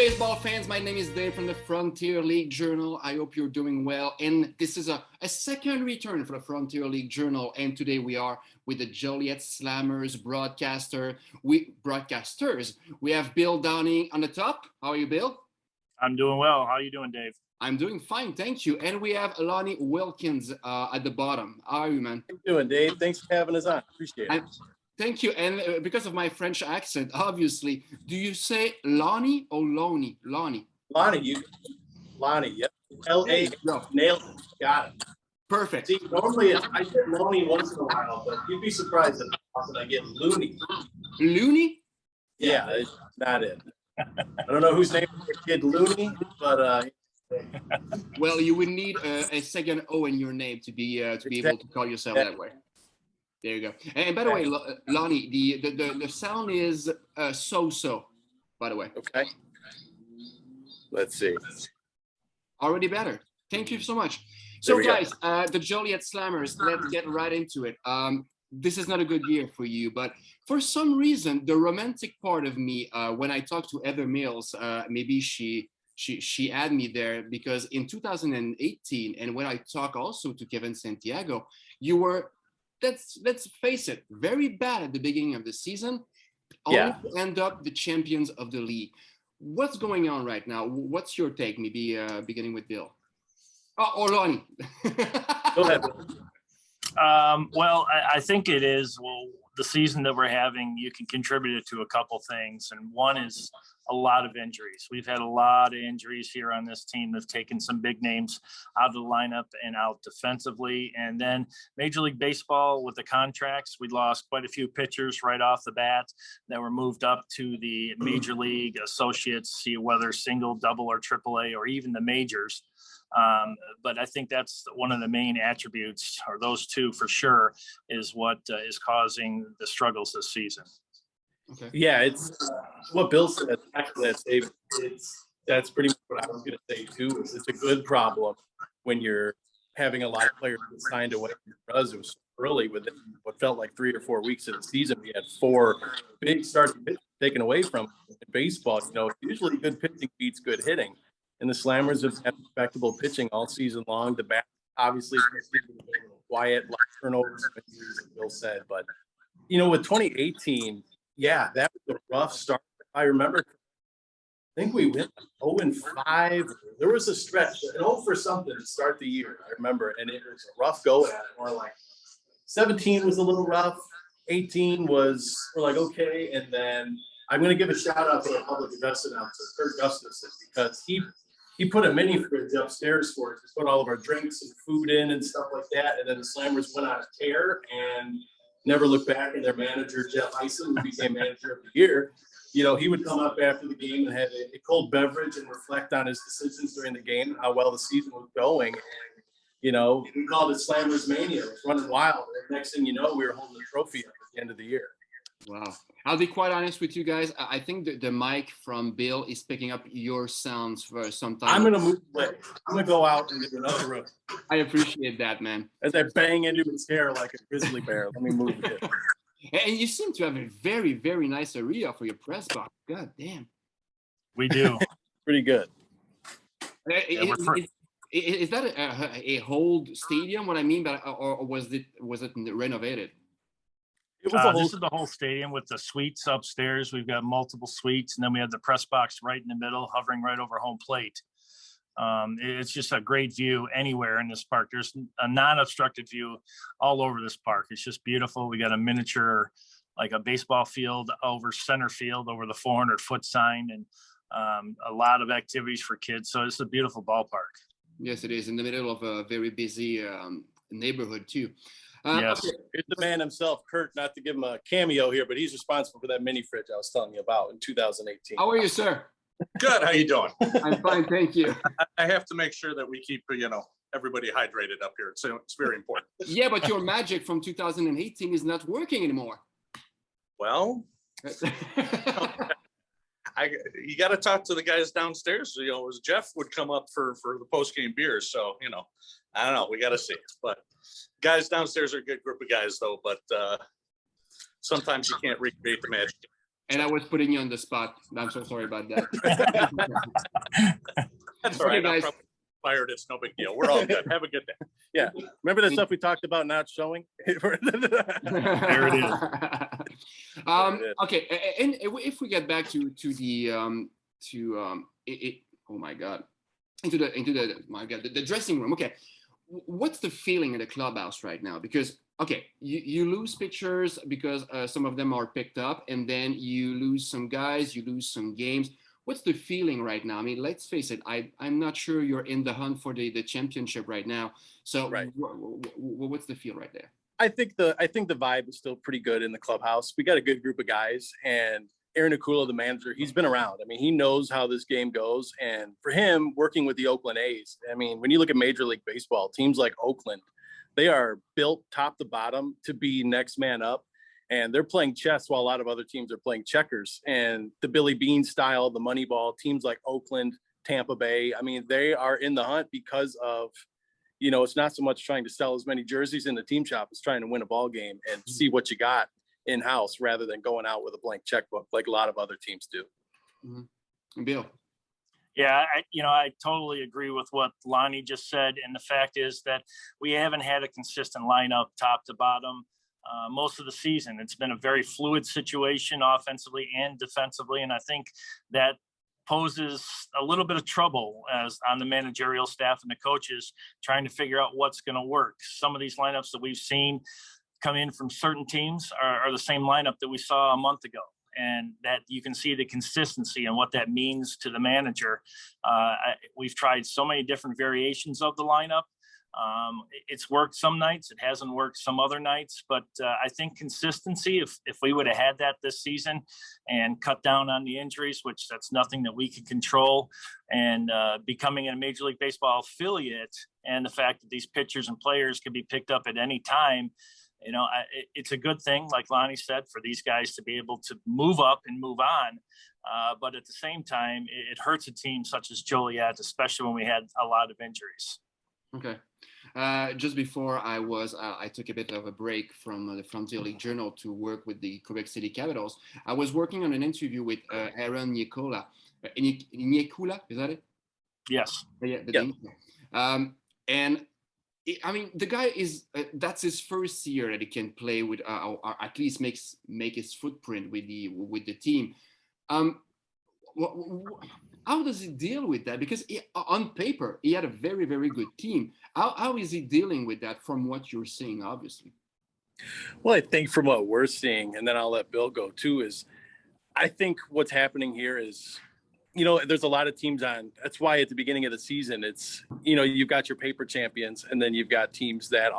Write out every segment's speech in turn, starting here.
baseball fans, my name is Dave from the Frontier League Journal. I hope you're doing well. And this is a second return for the Frontier League Journal. And today we are with the Joliet Slammers broadcasters. We have Bill Downing on the top. How are you, Bill? I'm doing well. How are you doing, Dave? I'm doing fine, thank you. And we have Lonnie Wilkins at the bottom. How are you, man? How you doing, Dave? Thanks for having us on. Appreciate it. Thank you. And because of my French accent, obviously, do you say Lonnie or Lonnie? Lonnie. Lonnie, yep. L-A. No. Nailed it. Got it. Perfect. See, normally I get Lonnie once in a while, but you'd be surprised at how often I get Looney. Looney? Yeah, it's not it. I don't know whose name is the kid Looney, but well, you would need a second O in your name to be able to call yourself that way. There you go. And by the way, Lonnie, the sound is so-so, by the way. okay. Let's see. Already better. Thank you so much. So guys, the Joliet Slammers, let's get right into it. This is not a good year for you, but for some reason, the romantic part of me, when I talked to Heather Mills, maybe she had me there, because in 2018, and when I talk also to Kevin Santiago, you were, let's face it, very bad at the beginning of the season, only to end up the champions of the league. What's going on right now? What's your take? Maybe beginning with Bill. Oh, or Lonnie. Go ahead. Well, I think it is. Well, the season that we're having, you can contribute it to a couple things. And one is a lot of injuries. We've had a lot of injuries here on this team that's taken some big names out of the lineup and out defensively. And then Major League Baseball with the contracts, we lost quite a few pitchers right off the bat that were moved up to the Major League Associates, see whether single, double, or triple A, or even the majors. But I think that's one of the main attributes, or those two for sure, is what is causing the struggles this season. Okay. Yeah, it's what Bill said. Actually, that's pretty much what I was going to say too. It's a good problem when you're having a lot of players signed away from us. It was early within what felt like 3 or 4 weeks of the season. We had 4 big starting pitchers taken away from in baseball. You know, usually good pitching beats good hitting. And the Slammers have had respectable pitching all season long. The bat, obviously, quiet, a lot of turnovers, as Bill said. But, you know, with 2018, yeah, that was a rough start. I remember, I think we went 0-5. There was a stretch, an 0 for something to start the year, I remember. And it was a rough go at it. Or like 17 was a little rough. 18 was, we're like, okay. And then I'm going to give a shout out to the public address announcer, Kurt Gustafson, because he put a mini fridge upstairs for us. We put all of our drinks and food in and stuff like that. And then the Slammers went on a tear and never looked back. And their manager, Jeff Eisen, who became manager of the year, you know, he would come up after the game and have a cold beverage and reflect on his decisions during the game, how well the season was going. And, you know, we called it Slammers Mania. It was running wild. And next thing you know, we were holding the trophy at the end of the year. Wow. I'll be quite honest with you guys. I think the mic from Bill is picking up your sounds for some time. I'm going to move away. I'm going to go out into another room. I appreciate that, man. As I bang into his hair like a grizzly bear. Let me move it. And you seem to have a very, very nice area for your press box. God damn. We do. Pretty good. Is that a whole stadium? What I mean, or was it renovated? This is the whole stadium with the suites upstairs. We've got multiple suites, and then we have the press box right in the middle, hovering right over home plate. It's just a great view anywhere in this park. There's a non-obstructed view all over this park. It's just beautiful. We got a miniature, like a baseball field over center field over the 400-foot sign, and a lot of activities for kids. So it's a beautiful ballpark. Yes, it is in the middle of a very busy neighborhood too. Yes. Okay. Here's the man himself, Kurt, not to give him a cameo here, but he's responsible for that mini fridge I was telling you about in 2018. How are you, sir? Good. How you doing? I'm fine, thank you. I have to make sure that we keep, everybody hydrated up here. So it's very important. Yeah, but your magic from 2018 is not working anymore. Well, you got to talk to the guys downstairs. You know, as Jeff would come up for the post-game beers. So, I don't know. We got to see. But guys downstairs are a good group of guys, though. But sometimes you can't recreate the magic. And I was putting you on the spot. I'm so sorry about that. That's all right. Okay, I'm guys. probably fired. It's no big deal. We're all good. Have a good day. Yeah. Remember the stuff we talked about not showing? There it is. Okay, and if we get back to the oh my god, into the dressing room. Okay, what's the feeling in the clubhouse right now? Because okay, you lose pitchers because some of them are picked up, and then you lose some guys, you lose some games. What's the feeling right now? I mean, let's face it, I'm not sure you're in the hunt for the championship right now. So right. What's the feel right there? I think the vibe is still pretty good in the clubhouse. We got a good group of guys, and Aaron Akula, the manager, he's been around. I mean, he knows how this game goes. And for him, working with the Oakland A's, I mean, when you look at Major League Baseball, teams like Oakland, they are built top to bottom to be next man up. And they're playing chess while a lot of other teams are playing checkers. And the Billy Bean style, the Moneyball, teams like Oakland, Tampa Bay, I mean, they are in the hunt because of, you know, it's not so much trying to sell as many jerseys in the team shop, it's trying to win a ball game and see what you got in-house rather than going out with a blank checkbook like a lot of other teams do. Mm-hmm. Bill. Yeah, I totally agree with what Lonnie just said. And the fact is that we haven't had a consistent lineup top to bottom most of the season. It's been a very fluid situation offensively and defensively. And I think that poses a little bit of trouble as on the managerial staff and the coaches trying to figure out what's going to work. Some of these lineups that we've seen come in from certain teams are the same lineup that we saw a month ago. And that you can see the consistency and what that means to the manager. We've tried so many different variations of the lineup. It's worked some nights, it hasn't worked some other nights, but I think consistency, if we would have had that this season and cut down on the injuries, which that's nothing that we can control, and becoming a Major League Baseball affiliate, and the fact that these pitchers and players can be picked up at any time, you know, it's a good thing, like Lonnie said, for these guys to be able to move up and move on. But at the same time, it hurts a team such as Joliet, especially when we had a lot of injuries. Okay. Just before I took a bit of a break from the Frontier League Journal to work with the Quebec City Capitals. I was working on an interview with Aaron Nicola. Nicola, is that it? Yes. Yeah. And I mean, the guy is that's his first year that he can play with, or at least make his footprint with the team. How does he deal with that? Because on paper, he had a very, very good team. How is he dealing with that from what you're seeing, obviously? Well, I think from what we're seeing, and then I'll let Bill go too, is I think what's happening here is, you know, there's a lot of teams on. That's why at the beginning of the season, it's, you know, you've got your paper champions, and then you've got teams that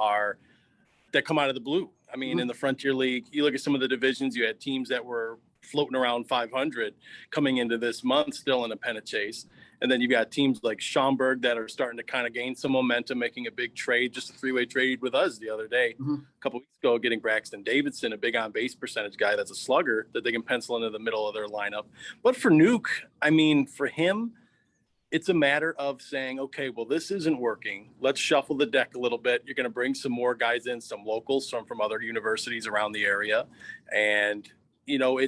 come out of the blue. I mean, in the Frontier League, you look at some of the divisions, you had teams that were floating around 500 coming into this month, still in a pennant chase. And then you've got teams like Schaumburg that are starting to kind of gain some momentum, making a big trade, just a 3-way trade with us the other day, a couple weeks ago, getting Braxton Davidson, a big on-base percentage guy that's a slugger that they can pencil into the middle of their lineup. But for Nuke, I mean, for him, it's a matter of saying, okay, well, this isn't working. Let's shuffle the deck a little bit. You're going to bring some more guys in, some locals, some from other universities around the area. And, you know,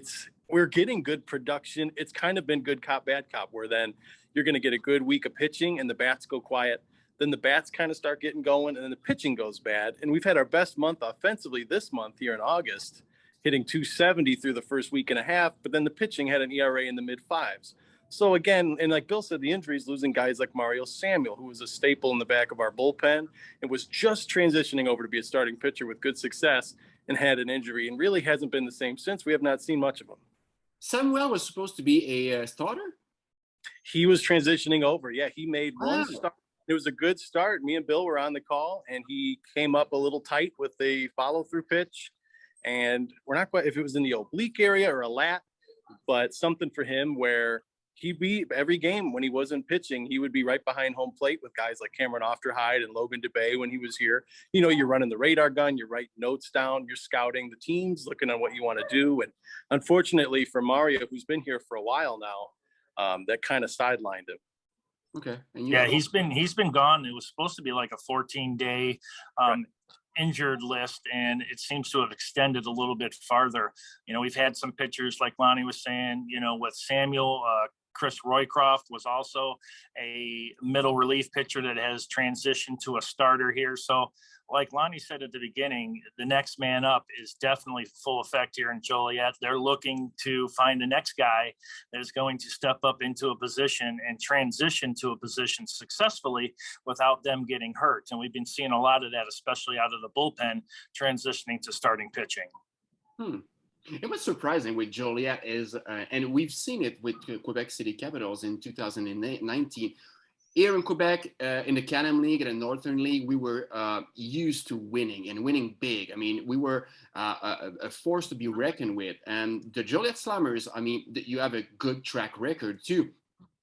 we're getting good production. It's kind of been good cop, bad cop, where then you're going to get a good week of pitching and the bats go quiet. Then the bats kind of start getting going and then the pitching goes bad. And we've had our best month offensively this month here in August, hitting 270 through the first week and a half. But then the pitching had an ERA in the mid-5s. So again, and like Bill said, the injuries, losing guys like Mario Samuel, who was a staple in the back of our bullpen and was just transitioning over to be a starting pitcher with good success, and had an injury and really hasn't been the same since. We have not seen much of him. Samuel was supposed to be a starter? He was transitioning over. Yeah, he made one start. It was a good start. Me and Bill were on the call, and he came up a little tight with the follow-through pitch. And we're not quite if it was in the oblique area or a lat, but something for him where he'd be every game when he wasn't pitching, he would be right behind home plate with guys like Cameron Ofterhide and Logan DeBay when he was here. You know, you're running the radar gun, you're writing notes down, you're scouting the teams, looking at what you want to do. And unfortunately for Mario, who's been here for a while now, that kind of sidelined him. Okay. And yeah, he's been gone. It was supposed to be like a 14-day injured list, and it seems to have extended a little bit farther. You know, we've had some pitchers like Lonnie was saying, you know, with Samuel, Chris Roycroft was also a middle relief pitcher that has transitioned to a starter here. So like Lonnie said at the beginning, the next man up is definitely full effect here in Joliet. They're looking to find the next guy that is going to step up into a position and transition to a position successfully without them getting hurt. And we've been seeing a lot of that, especially out of the bullpen, transitioning to starting pitching. It was surprising with Joliet is, and we've seen it with Quebec City Capitals in 2019. Here in Quebec, in the Can-Am League and the Northern League, we were used to winning and winning big. I mean, we were a force to be reckoned with. And the Joliet Slammers, I mean, you have a good track record too.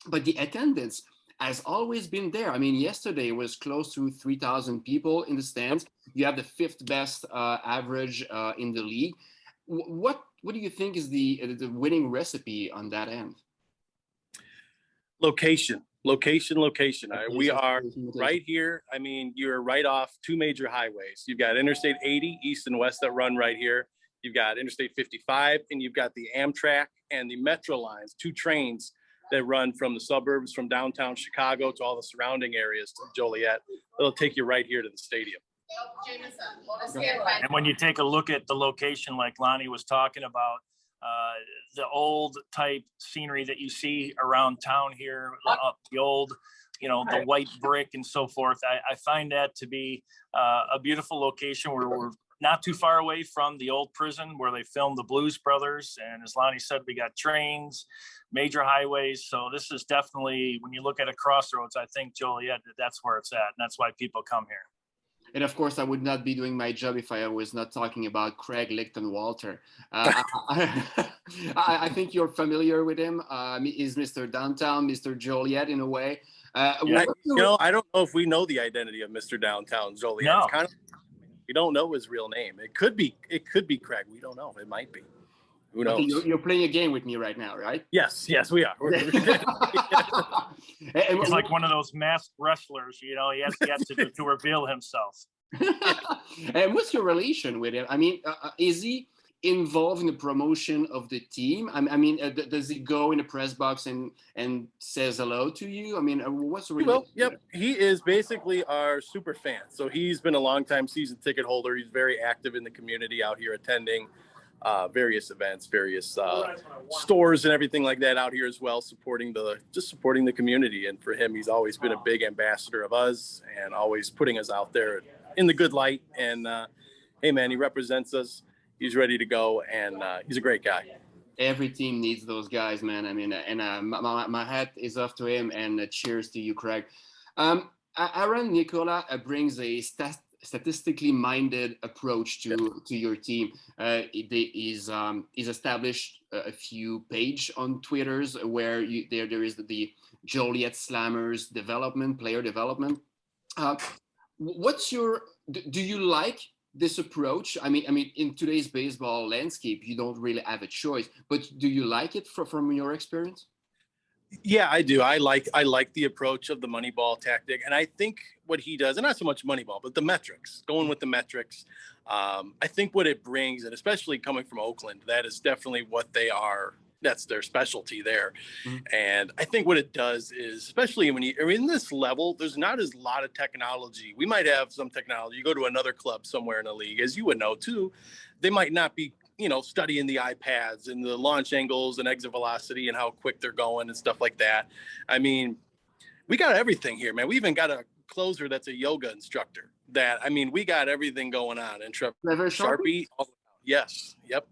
But the attendance has always been there. I mean, yesterday was close to 3,000 people in the stands. You have the fifth best average in the league. What do you think is the winning recipe on that end? Location. We are right here. I mean, you're right off two major highways. You've got Interstate 80, east and west, that run right here. You've got Interstate 55, and you've got the Amtrak and the Metro lines, two trains that run from the suburbs, from downtown Chicago to all the surrounding areas to Joliet. It'll take you right here to the stadium. And when you take a look at the location, like Lonnie was talking about, the old type scenery that you see around town here, the old, you know, the white brick and so forth, I find that to be a beautiful location where we're not too far away from the old prison where they filmed the Blues Brothers. And as Lonnie said, we got trains, major highways. So this is definitely, when you look at a crossroads, I think Joliet, that's where it's at. And that's why people come here. And of course, I would not be doing my job if I was not talking about Craig Lichtenwalter. I think you're familiar with him. He's Mr. Downtown, Mr. Joliet in a way. You know, I don't know if we know the identity of Mr. Downtown Joliet. No. It's kind of, we don't know his real name. It could be Craig. We don't know. It might be. Who knows? Okay, you're playing a game with me right now, right? Yes, we are. He's like one of those masked wrestlers, you know, he has to reveal himself. And what's your relation with him? I mean, is he involved in the promotion of the team? I mean, does he go in the press box and says hello to you? I mean, what's the relation? Well, yep. He is basically our super fan. So he's been a longtime season ticket holder. He's very active in the community out here, attending various events, various stores and everything like that out here as well, supporting the community. And for him, he's always been a big ambassador of us and always putting us out there in the good light. And hey man, he represents us. He's ready to go, and he's a great guy. Every team needs those guys, man. I mean, and my hat is off to him, and cheers to you, Craig. Aaron Nicola brings a statistically minded approach to your team. He's established a few pages on Twitters where there is the Joliet Slammers player development. Do you like this approach? I mean, in today's baseball landscape, you don't really have a choice, but do you like it from your experience? Yeah, I do. I like the approach of the Moneyball tactic. And I think what he does, and not so much Moneyball, but the metrics, going with the metrics. I think what it brings, and especially coming from Oakland, that is definitely what they are. That's their specialty there. Mm-hmm. And I think what it does is, especially when you're in this level, there's not as lot of technology. We might have some technology. You go to another club somewhere in the league, as you would know too, they might not be, you know, studying the iPads and the launch angles and exit velocity and how quick they're going and stuff like that. I mean, we got everything here, man. We even got a closer that's a yoga instructor. We got everything going on. And Trevor Sharpie, yes, yep.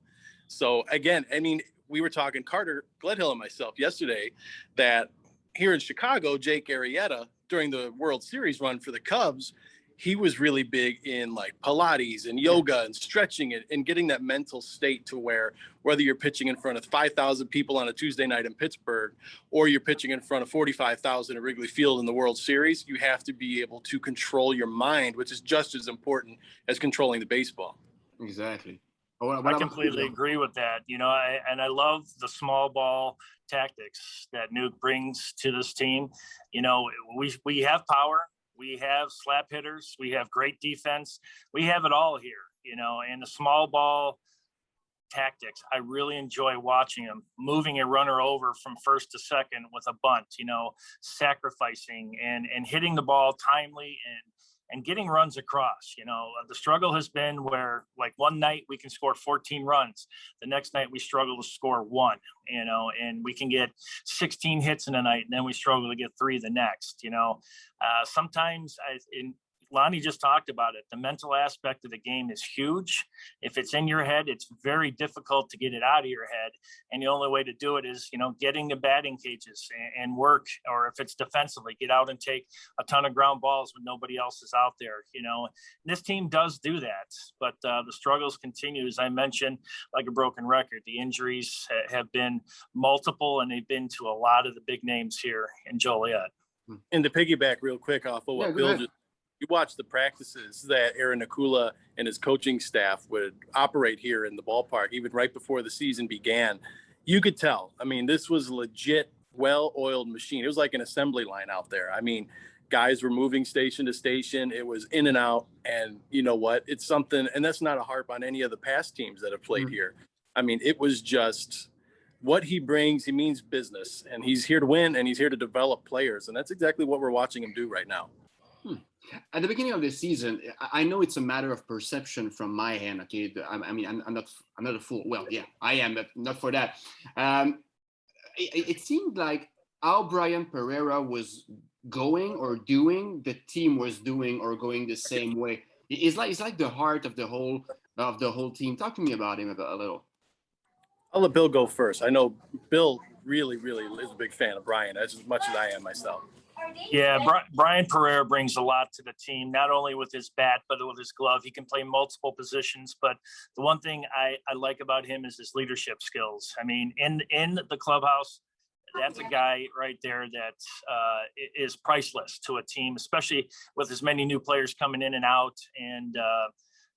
So again, I mean, we were talking, Carter Gledhill and myself yesterday, that here in Chicago, Jake Arrieta, during the World Series run for the Cubs, he was really big in like Pilates and yoga and stretching it and getting that mental state to where whether you're pitching in front of 5,000 people on a Tuesday night in Pittsburgh or you're pitching in front of 45,000 at Wrigley Field in the World Series, you have to be able to control your mind, which is just as important as controlling the baseball. Exactly. I completely agree with that. You know, I love the small ball tactics that Nuke brings to this team. You know, we have power. We have slap hitters. We have great defense. We have it all here, and the small ball tactics. I really enjoy watching him moving a runner over from first to second with a bunt, sacrificing and hitting the ball timely and getting runs across. The struggle has been where, like, one night we can score 14 runs. The next night we struggle to score one, and we can get 16 hits in a night, and then we struggle to get 3 the next. Sometimes Lonnie just talked about it. The mental aspect of the game is huge. If it's in your head, it's very difficult to get it out of your head. And the only way to do it is, getting the batting cages and work, or if it's defensively, get out and take a ton of ground balls when nobody else is out there. And this team does do that, but the struggles continue. As I mentioned, like a broken record, the injuries have been multiple, and they've been to a lot of the big names here in Joliet. And to piggyback real quick off of what Bill just, you watch the practices that Aaron Nakula and his coaching staff would operate here in the ballpark, even right before the season began. You could tell. I mean, this was legit, well-oiled machine. It was like an assembly line out there. I mean, guys were moving station to station. It was in and out. And you know what? It's something, and that's not a harp on any of the past teams that have played here. I mean, it was just what he brings. He means business, and he's here to win, and he's here to develop players. And that's exactly what we're watching him do right now. At the beginning of the season, I know it's a matter of perception from my end. Okay, I mean, I'm not a fool. Well, yeah, I am, but not for that. It seemed like how Brian Pereira was going or doing, the team was doing or going the same way. It's like the heart of the whole team. Talk to me about him a little. I'll let Bill go first. I know Bill really, really is a big fan of Brian, as much as I am myself. Yeah, Brian Pereira brings a lot to the team, not only with his bat, but with his glove. He can play multiple positions, but the one thing I like about him is his leadership skills. I mean, in the clubhouse, that's a guy right there that is priceless to a team, especially with as many new players coming in and out. And,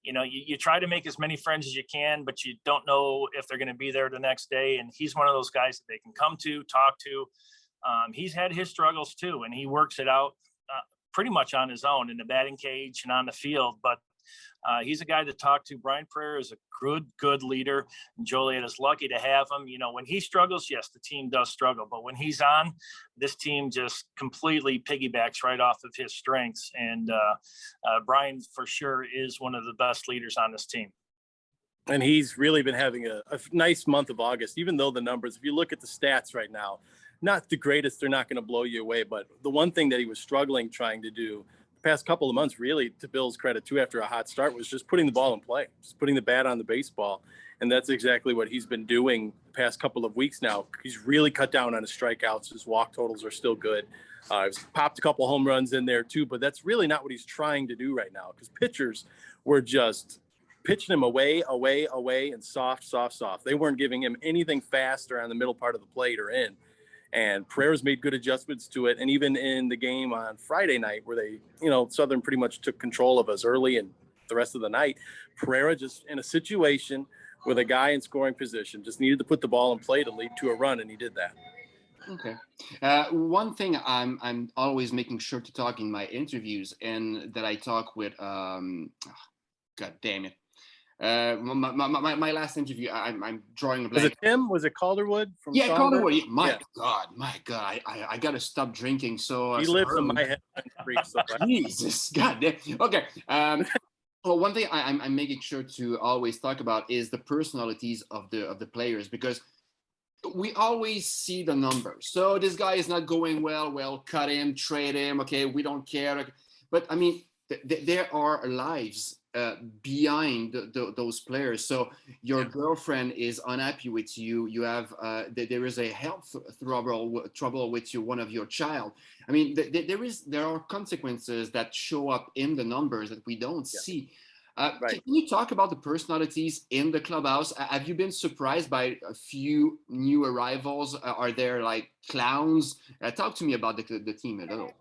you try to make as many friends as you can, but you don't know if they're going to be there the next day. And he's one of those guys that they can come to, talk to. He's had his struggles too, and he works it out pretty much on his own in the batting cage and on the field. But he's a guy to talk to. Brian Pereira is a good leader, and Joliet is lucky to have him. When he struggles, yes, the team does struggle, but when he's on, this team just completely piggybacks right off of his strengths. And Brian, for sure, is one of the best leaders on this team. And he's really been having a nice month of August, even though the numbers, if you look at the stats right now, not the greatest. They're not going to blow you away. But the one thing that he was struggling trying to do the past couple of months, really, to Bill's credit too, after a hot start, was just putting the ball in play, just putting the bat on the baseball. And that's exactly what he's been doing the past couple of weeks now. He's really cut down on his strikeouts. His walk totals are still good. He's popped a couple home runs in there too, but that's really not what he's trying to do right now, because pitchers were just pitching him away, and soft. They weren't giving him anything fast or on the middle part of the plate or in. And Pereira's made good adjustments to it. And even in the game on Friday night, where they, Southern pretty much took control of us early and the rest of the night, Pereira just in a situation with a guy in scoring position just needed to put the ball in play to lead to a run, and he did that. Okay. One thing I'm always making sure to talk in my interviews, and that I talk with, God damn it. My last interview, I'm drawing a blank. Was it Tim? Was it Calderwood from Yeah, Schaumburg? Calderwood. My God, I gotta stop drinking. So he lives in my head. Jesus, God damn. Okay. Well, one thing I'm making sure to always talk about is the personalities of the players, because we always see the numbers. So this guy is not going well. Well, cut him, trade him. Okay, we don't care. But I mean, there are lives behind those players. So your girlfriend is unhappy with you. You have there is a health trouble with one of your child. I mean, there are consequences that show up in the numbers that we don't see. Right. Can you talk about the personalities in the clubhouse? Have you been surprised by a few new arrivals? Are there like clowns? Talk to me about the team a little.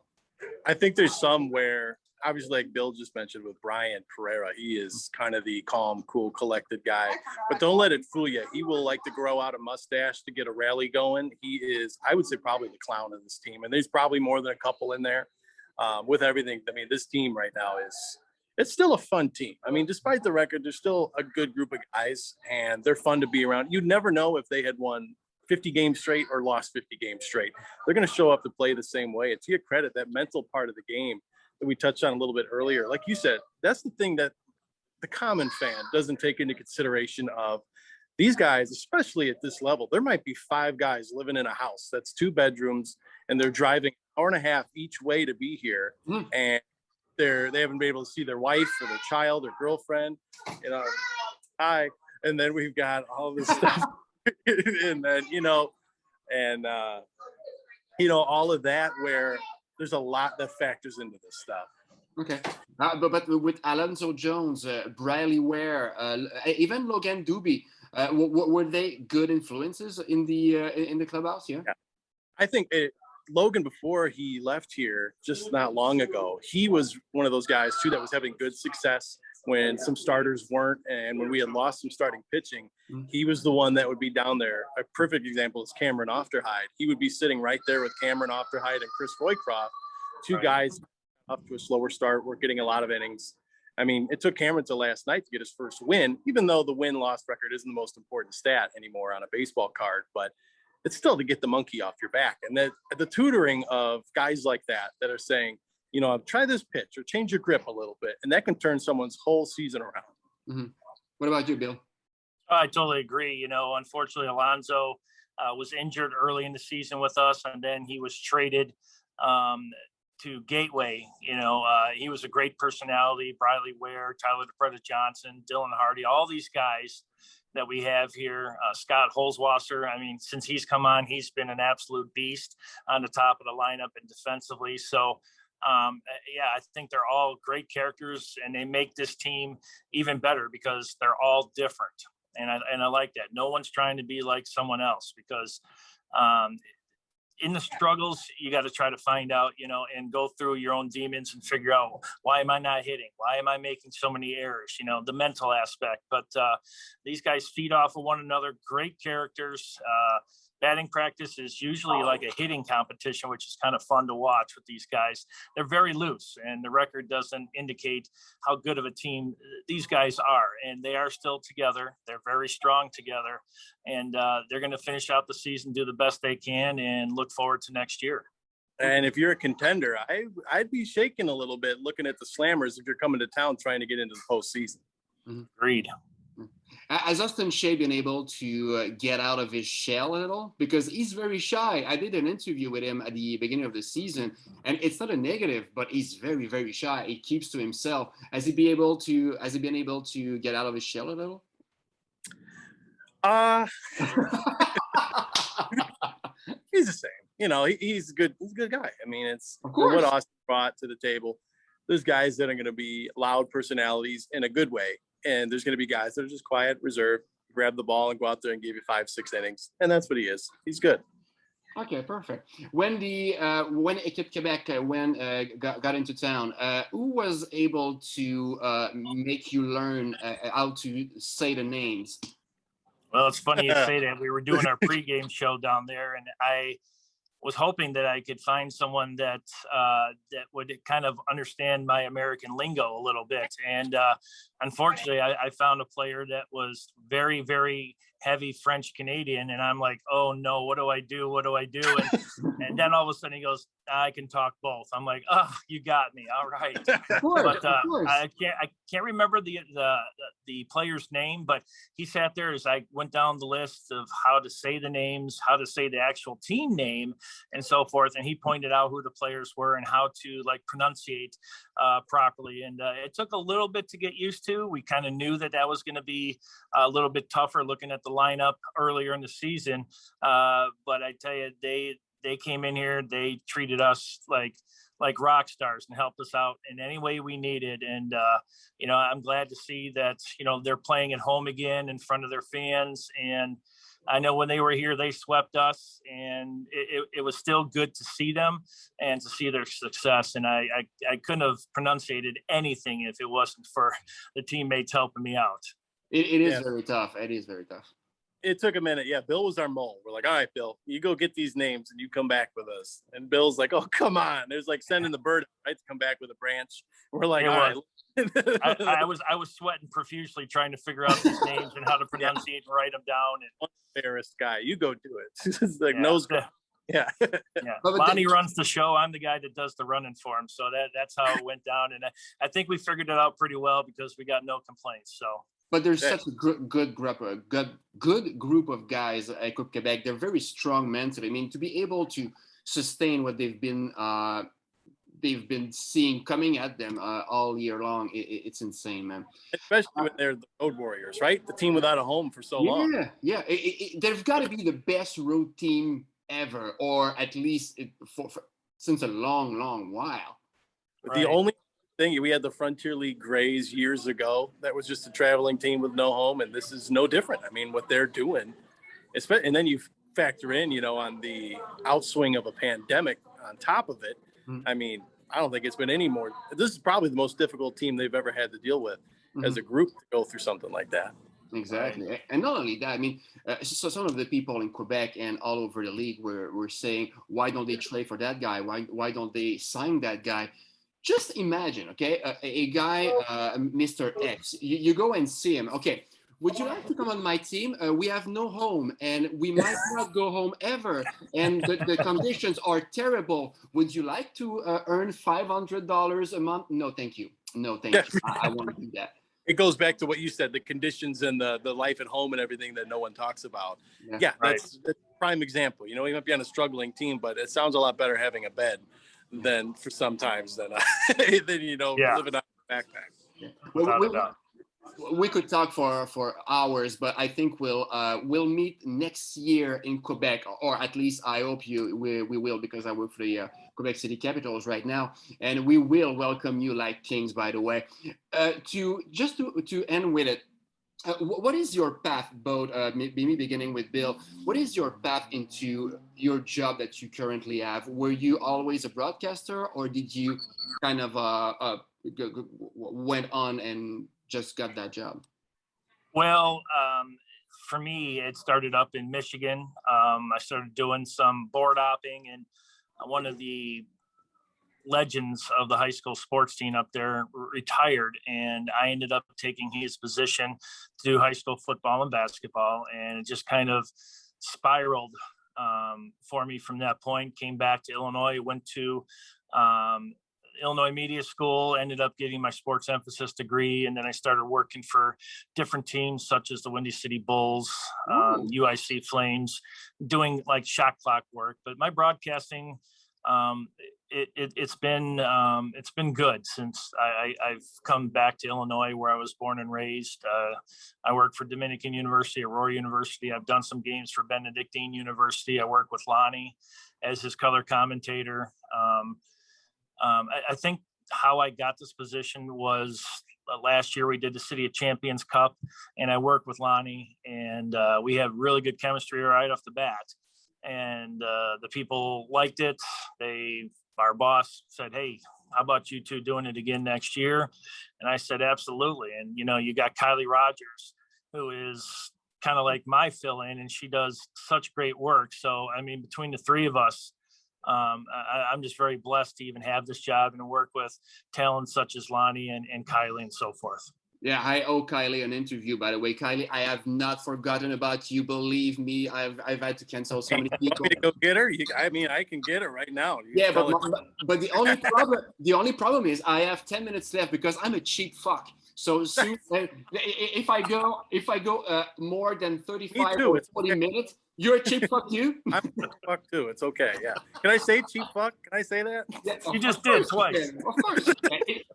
I think there's some where, obviously, like Bill just mentioned with Brian Pereira, he is kind of the calm, cool, collected guy. But don't let it fool you. He will like to grow out a mustache to get a rally going. He is, I would say, probably the clown of this team. And there's probably more than a couple in there. with everything. I mean, this team right now it's still a fun team. I mean, despite the record, there's still a good group of guys, and they're fun to be around. You'd never know if they had won 50 games straight or lost 50 games straight. They're going to show up to play the same way. And to your credit, that mental part of the game that we touched on a little bit earlier, like you said, that's the thing that the common fan doesn't take into consideration of these guys, especially at this level. There might be 5 guys living in a house that's 2 bedrooms, and they're driving an hour and a half each way to be here. And they haven't been able to see their wife or their child or girlfriend, hi. And then we've got all this stuff. And then, all of that, where there's a lot that factors into this stuff. Okay. But with Alonzo Jones, Briley Ware, even Logan Doobie, were they good influences in the clubhouse? Yeah. I think Logan, before he left here just not long ago, he was one of those guys too that was having good success when some starters weren't, and when we had lost some starting pitching. He was the one that would be down there. A perfect example is Cameron Ofterhide. He would be sitting right there with Cameron Ofterhide and Chris Roycroft, 2 guys up to a slower start. We're getting a lot of innings. I mean, it took Cameron till last night to get his first win, even though the win-loss record isn't the most important stat anymore on a baseball card, but it's still to get the monkey off your back. And that the tutoring of guys like that are saying, try this pitch or change your grip a little bit, and that can turn someone's whole season around. What about you, Bill? I totally agree. Unfortunately, Alonzo was injured early in the season with us, and then he was traded to Gateway. He was a great personality. Briley Ware, Tyler DePreta Johnson, Dylan Hardy, all these guys that we have here. Scott Holzwasser, I mean, since he's come on, he's been an absolute beast on the top of the lineup and defensively. So, I think they're all great characters, and they make this team even better because they're all different. And I like that. No one's trying to be like someone else, because in the struggles, you got to try to find out, and go through your own demons and figure out, why am I not hitting? Why am I making so many errors? The mental aspect. But these guys feed off of one another, great characters. Batting practice is usually like a hitting competition, which is kind of fun to watch with these guys. They're very loose, and the record doesn't indicate how good of a team these guys are. And they are still together. They're very strong together, and they're going to finish out the season, do the best they can, and look forward to next year. And if you're a contender, I'd be shaking a little bit looking at the Slammers if you're coming to town trying to get into the postseason. Agreed. Has Austin Shea been able to get out of his shell a little? Because he's very shy. I did an interview with him at the beginning of the season, and it's not a negative, but he's very, very shy. He keeps to himself. Has he been able to get out of his shell a little? He's the same. He's a good guy. I mean, it's what Austin brought to the table. There's guys that are going to be loud personalities in a good way. And there's going to be guys that are just quiet, reserved, grab the ball and go out there and give you 5-6 innings. And that's what he is. He's good. Okay, perfect. When Équipe Québec got into town, who was able to make you learn how to say the names? Well, it's funny you say that. We were doing our pregame show down there, and I was hoping that I could find someone that would kind of understand my American lingo a little bit. And unfortunately, I found a player that was very, very heavy French Canadian. And I'm like, oh no, what do I do? What do I do? And then all of a sudden he goes, I can talk both. I'm like, oh, you got me. All right. Of course, but I can't remember the player's name, but he sat there as I went down the list of how to say the names, how to say the actual team name and so forth. And he pointed out who the players were and how to pronunciate properly. And it took a little bit to get used to. We kind of knew that was going to be a little bit tougher looking at the lineup earlier in the season. But I tell you, they came in here, they treated us like rock stars and helped us out in any way we needed. And, I'm glad to see that, they're playing at home again in front of their fans. And I know when they were here, they swept us, and it was still good to see them and to see their success. And I couldn't have pronunciated anything if it wasn't for the teammates helping me out. It is very tough. It is very tough. it took a minute. Yeah, Bill was our mole. We're like, all right, Bill, you go get these names and you come back with us. And Bill's like, oh, come on. It was like sending the bird, right, to come back with a branch. We're like, all right. I was sweating profusely trying to figure out these names and how to pronunciate and write them down. And embarrassed guy, you go do it. It's like nose. Yeah. Lonnie runs the show. I'm the guy that does the running for him. So that's how it went down. And I think we figured it out pretty well because we got no complaints. So. But there's such a good group of guys at Coupe Quebec. They're very strong mentally. I mean, to be able to sustain what they've been seeing coming at them all year long, it's insane, man. Especially when they're the road warriors, right? The team without a home for so long. Yeah. They've got to be the best road team ever, or at least since a long while. But the only thing, we had the Frontier League Grays years ago. That was just a traveling team with no home, and this is no different. I mean, what they're doing, and then you factor in, on the outswing of a pandemic on top of it. I mean, I don't think it's been any more. This is probably the most difficult team they've ever had to deal with as a group to go through something like that. Exactly. And not only that, I mean, so some of the people in Quebec and all over the league were saying, why don't they trade for that guy? Why don't they sign that guy? Just imagine, okay, a guy, Mr. X, you go and see him. Okay, would you like to come on my team? We have no home and we might not go home ever. And the conditions are terrible. Would you like to earn $500 a month? No, thank you. No, thank you. I won't do that. It goes back to what you said, the conditions and the life at home and everything that no one talks about. Yeah, that's a prime example. You might be on a struggling team, but it sounds a lot better having a bed than for sometimes than living on a backpack. Yeah. We could talk for hours, but I think we'll meet next year in Quebec, or at least I hope we will, because I work for the Quebec City Capitals right now, and we will welcome you like kings. By the way, to end with it, what is your path, both me beginning with Bill? What is your path into your job that you currently have? Were you always a broadcaster, or did you kind of went on and just got that job? Well, for me, it started up in Michigan. I started doing some board hopping, and one of the legends of the high school sports team up there retired, and I ended up taking his position to do high school football and basketball, and it just kind of spiraled for me from that point. Came back to Illinois, went to Illinois Media School, ended up getting my sports emphasis degree, and then I started working for different teams such as the Windy City Bulls, UIC Flames, doing like shot clock work. But my broadcasting, it's been good since I've come back to Illinois, where I was born and raised. I work for Dominican University, Aurora University. I've done some games for Benedictine University. I work with Lonnie as his color commentator. I think how I got this position was last year we did the City of Champions Cup, and I worked with Lonnie, and we had really good chemistry right off the bat. And the people liked it. Our boss said, "Hey, how about you two doing it again next year?" And I said, "Absolutely." And you got Kylie Rogers, who is kind of like my fill-in, and she does such great work. So I mean, between the three of us, I'm just very blessed to even have this job and to work with talents such as Lonnie and Kylie and so forth. Yeah, I owe Kylie an interview, by the way. Kylie, I have not forgotten about you. Believe me, I've had to cancel so many people. You want me to go get her? I can get her right now. But the only problem is I have 10 minutes left because I'm a cheap fuck. So soon, if I go more than 35 or 40 minutes, you're a cheap fuck too? I'm a fuck too. It's okay. Yeah. Can I say cheap fuck? Can I say that? Yeah, you just did twice. Of course.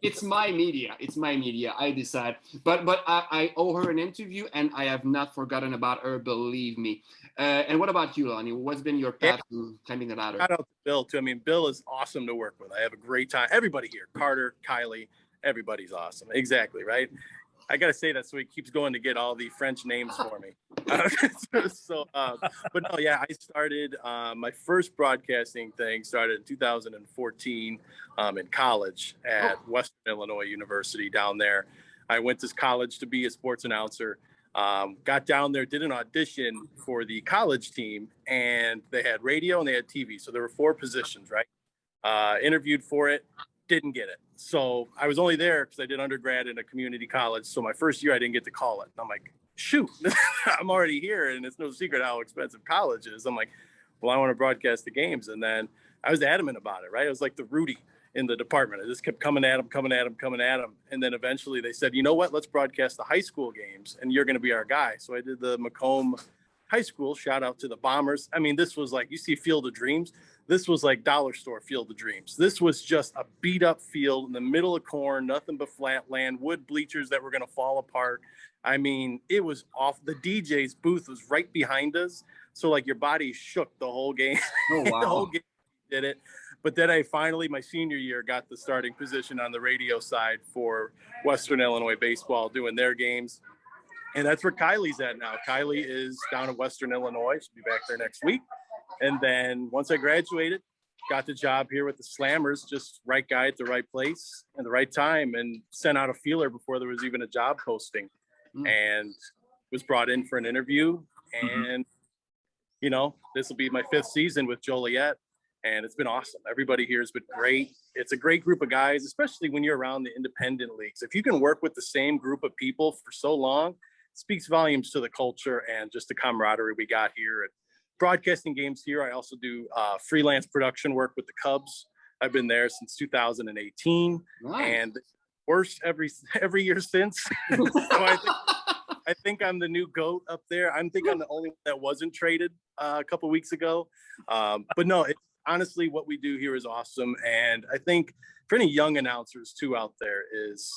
It's my media. It's my media. I decide. But I owe her an interview, and I have not forgotten about her. Believe me. And what about you, Lonnie? What's been your path to climbing the ladder? Shout out to Bill too. I mean, Bill is awesome to work with. I have a great time. Everybody here, Carter, Kylie, everybody's awesome. Exactly right. I got to say that so he keeps going to get all the French names for me. But no, yeah, I started my first broadcasting thing started in 2014 in college at Western Illinois University down there. I went to college to be a sports announcer. Got down there, did an audition for the college team, and they had radio and they had TV. So there were 4 positions, right? Interviewed for it, didn't get it. So I was only there because I did undergrad in a community college. So my first year, I didn't get to call it. And I'm like, shoot, I'm already here, and it's no secret how expensive college is. I'm like, well, I want to broadcast the games. And then I was adamant about it, right? I was like the Rudy in the department. I just kept coming at him. And then eventually they said, you know what, let's broadcast the high school games, and you're going to be our guy. So I did the Macomb High School. Shout out to the Bombers. I mean, this was like, you see Field of Dreams. This was like dollar store Field of Dreams. This was just a beat up field in the middle of corn, nothing but flat land, wood bleachers that were going to fall apart. I mean, it was off. The DJ's booth was right behind us. So like your body shook the whole game. Oh, wow. The whole game did it. But then I finally, my senior year, got the starting position on the radio side for Western Illinois baseball, doing their games. And that's where Kylie's at now. Kylie is down in Western Illinois. She'll be back there next week. And then once I graduated, got the job here with the Slammers, just right guy at the right place at the right time, and sent out a feeler before there was even a job posting, and was brought in for an interview. And, you know, this will be my 5th season with Joliet, and it's been awesome. Everybody here has been great. It's a great group of guys, especially when you're around the independent leagues. If you can work with the same group of people for so long, it speaks volumes to the culture and just the camaraderie we got here. And broadcasting games here. I also do freelance production work with the Cubs. I've been there since 2018, and worse every year since. So I think I'm the new GOAT up there. I'm the only one that wasn't traded a couple weeks ago. But no, honestly, what we do here is awesome. And I think for any young announcers too out there is,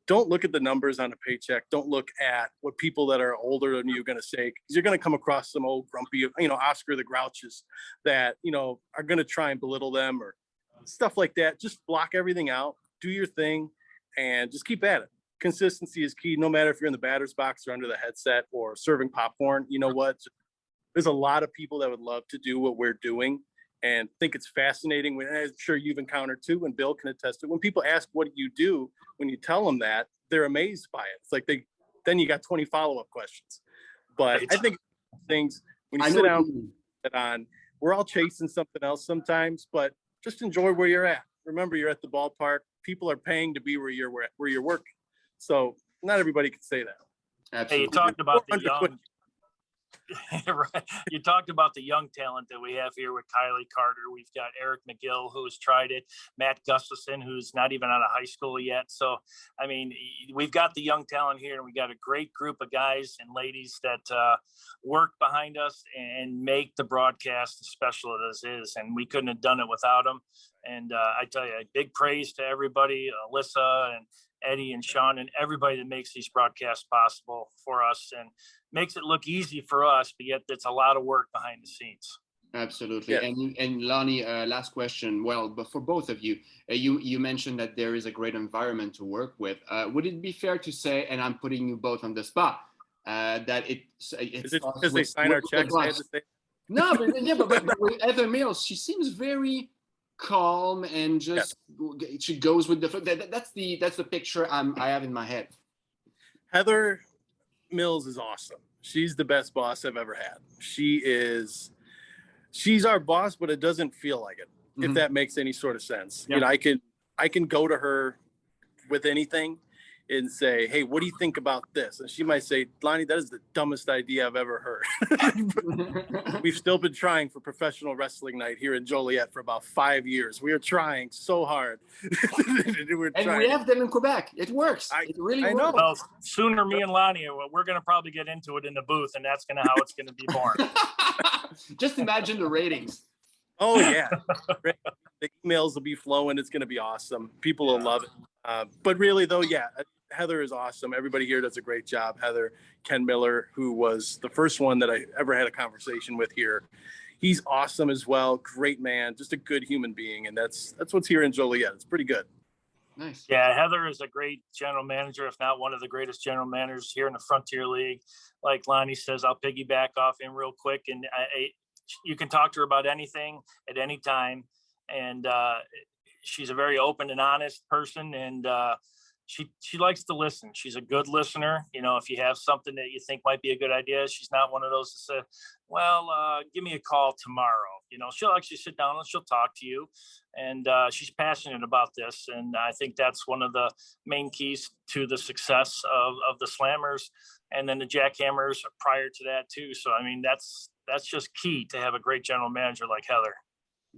don't look at the numbers on a paycheck. Don't look at what people that are older than you are going to say, because you're going to come across some old grumpy, you know, Oscar the Grouches that, you know, are going to try and belittle them or stuff like that. Just block everything out, do your thing, and just keep at it. Consistency is key. No matter if you're in the batter's box or under the headset or serving popcorn, you know what? There's a lot of people that would love to do what we're doing and think it's fascinating. And I'm sure you've encountered too, and Bill can attest to it. When people ask, what do you do? When you tell them that, they're amazed by it. It's like then you got 20 follow-up questions. But I think things, when you sit down on, we're all chasing something else sometimes, but just enjoy where you're at. Remember, you're at the ballpark. People are paying to be where you're working. So not everybody can say that. Absolutely. Hey, you talked about the young. Right. You talked about the young talent that we have here with Kylie Carter. We've got Eric McGill, who's tried it, Matt Gustafson, who's not even out of high school yet. So, I mean, we've got the young talent here, and we got a great group of guys and ladies that work behind us and make the broadcast as special as it is. And we couldn't have done it without them. And I tell you, big praise to everybody, Alyssa and Eddie and Sean and everybody that makes these broadcasts possible for us and makes it look easy for us, but yet it's a lot of work behind the scenes. Absolutely. Yeah. And Lonnie, last question. Well, but for both of you, you mentioned that there is a great environment to work with. Would it be fair to say, and I'm putting you both on the spot, that it's is it because they sign our checks? No, but with Heather Mills, she seems very calm and just she goes with the that's the picture I have in my head. Heather Mills is awesome. She's the best boss I've ever had. She's our boss, but it doesn't feel like it, if that makes any sort of sense. Yeah. You know, I can go to her with anything and say, hey, what do you think about this? And she might say, Lonnie, that is the dumbest idea I've ever heard. We've still been trying for professional wrestling night here in Joliet for about 5 years. We are trying so hard. We have them in Quebec. It works. It really works. Know. Well, sooner me and Lonnie, we're going to probably get into it in the booth, and that's going to how it's going to be born. Just imagine the ratings. Oh, yeah. The emails will be flowing. It's going to be awesome. People will love it. But really, though, Heather is awesome. Everybody here does a great job. Heather, Ken Miller, who was the first one that I ever had a conversation with here. He's awesome as well. Great man, just a good human being. And that's what's here in Joliet. It's pretty good. Nice. Yeah, Heather is a great general manager, if not one of the greatest general managers here in the Frontier League. Like Lonnie says, I'll piggyback off him real quick. And you can talk to her about anything at any time. And she's a very open and honest person. And she likes to listen. She's a good listener. You know, if you have something that you think might be a good idea, she's not one of those to say, well, give me a call tomorrow. You know, she'll actually sit down and she'll talk to you. And she's passionate about this. And I think that's one of the main keys to the success of the Slammers and then the Jackhammers prior to that too. So, I mean, that's just key to have a great general manager like Heather.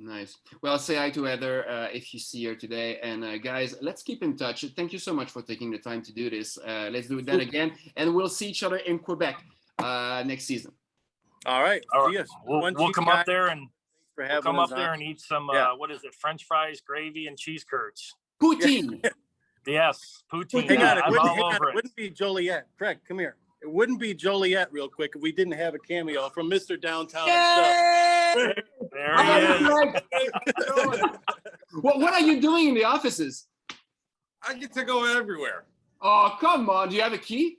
Nice. Well, say hi to Heather if you see her today. And guys, let's keep in touch. Thank you so much for taking the time to do this. Let's do that again. And we'll see each other in Quebec next season. All right. Yes. We'll come up there and eat some, what is it? French fries, gravy, and cheese curds. Poutine. Yes. Poutine. Hang on. It wouldn't be Joliet. Craig, come here. It wouldn't be Joliet real quick if we didn't have a cameo from Mr. Downtown himself. There he is. What are you doing in the offices? I get to go everywhere. Oh, come on. Do you have a key?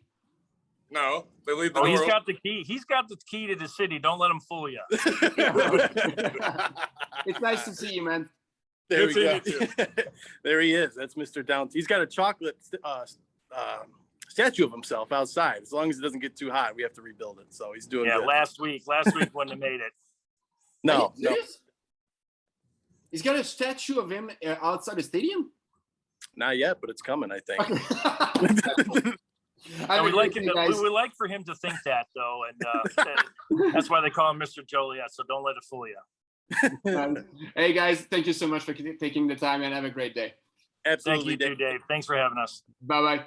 No, they leave the door. He's got the key. He's got the key to the city. Don't let him fool you. It's nice to see you, man. There we go. There he is. That's Mr. Downtown. He's got a chocolate statue of himself outside. As long as it doesn't get too hot, we have to rebuild it. So he's doing good. last week wouldn't have made it. No. He's got a statue of him outside the stadium? Not yet, but it's coming, I think. We would like for him to think that, though, and that's why they call him Mr. Joliet, so don't let it fool you. Hey, guys, thank you so much for taking the time, and have a great day. Absolutely. Thank you, Dave. Thanks for having us. Bye-bye.